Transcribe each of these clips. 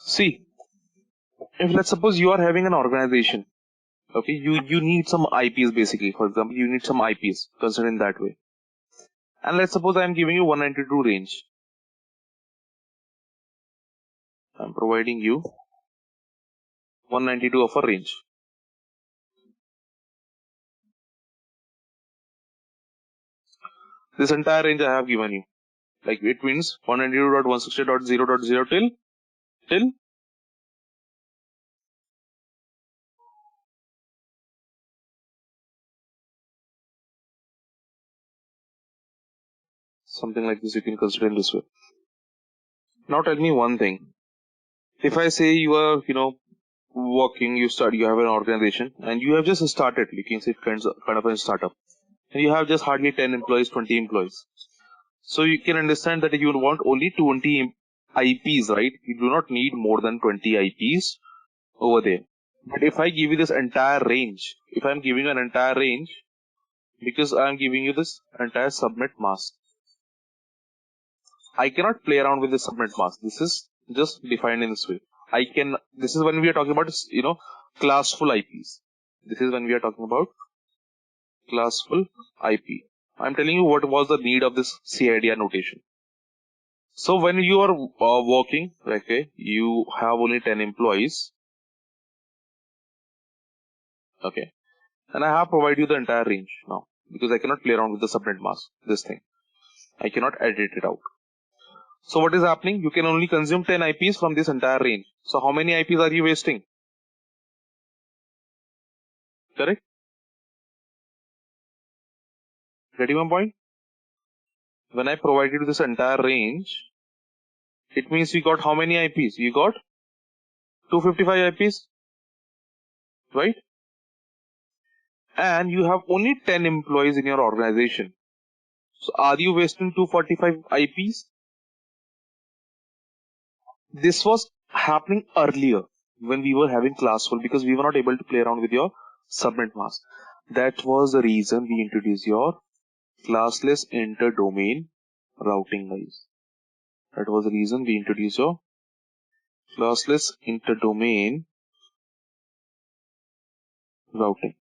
See, if let's suppose you are having an organization, okay, you need some IPs basically. For example, you need some IPs, consider in that way. And let's suppose I am giving you 192 range. I'm providing you 192 of a range. This entire range I have given you. Like it means 192.168.0.0 till something like this. You can consider in this way. Now tell me one thing. If I say you are, working, you have an organization, and you have just started. You can say it kind of a startup, and you have just hardly 10 employees, 20 employees. So you can understand that you want only 20 IPs, right? You do not need more than 20 IPs over there. But if I give you this entire range, if I'm giving you an entire range, because I'm giving you this entire subnet mask, I cannot play around with the subnet mask. This is just defined in this way. This is when we are talking about, classful IPs. This is when we are talking about classful IP. I'm telling you what was the need of this CIDR notation. So when you are working, okay, you have only 10 employees. Okay. And I have provided you the entire range now because I cannot play around with the subnet mask, this thing. I cannot edit it out. So what is happening? You can only consume 10 IPs from this entire range. So how many IPs are you wasting? Correct? Getting my point? When I provided this entire range, it means we got how many IPs? You got 255 IPs, right? And you have only 10 employees in your organization. So are you wasting 245 IPs? This was happening earlier when we were having Classful because we were not able to play around with your subnet mask. That was the reason we introduced your classless inter-domain routing, guys. That was the reason we introduced your classless inter-domain routing.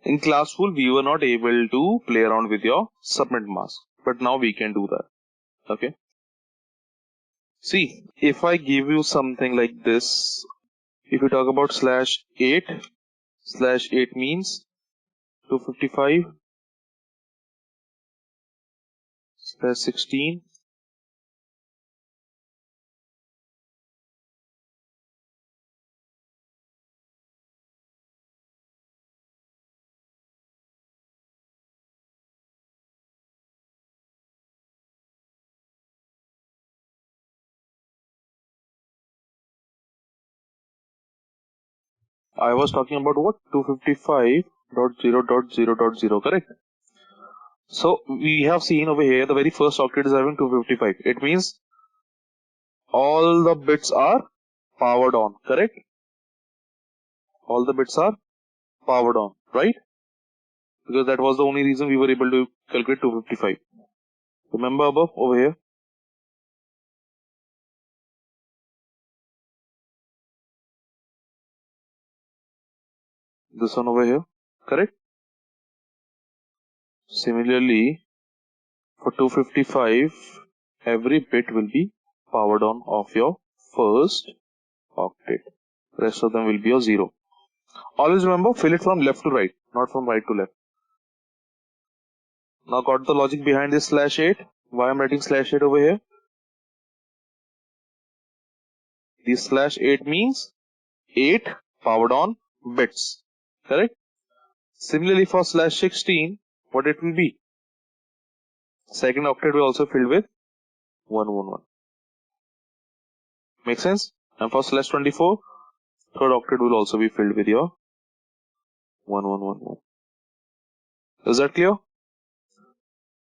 In Classful, we were not able to play around with your subnet mask, but now we can do that. Okay. See, if I give you something like this, if you talk about /8 means 255 /16 . I was talking about what? 255.0.0.0, correct? So we have seen over here the very first octet is having 255. It means all the bits are powered on, correct? All the bits are powered on, right? Because that was the only reason we were able to calculate 255. Remember above over here? This one over here, correct? Similarly, for 255, every bit will be powered on of your first octet. Rest of them will be a 0. Always remember, fill it from left to right, not from right to left. Now got the logic behind this /8? Why I'm writing /8 over here? This /8 means 8 powered on bits, correct? Similarly for /16, what it will be? Second octet will also filled with 111. Make sense? And for /24, third octet will also be filled with your 1111. Is that clear?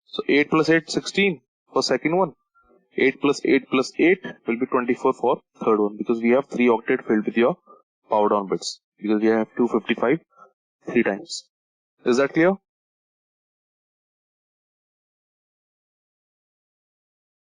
So 8 plus 8, 16 for second one. 8 plus 8 plus 8 will be 24 for third one because we have 3 octet filled with your powered on bits because we have 255 3 times. Is that clear?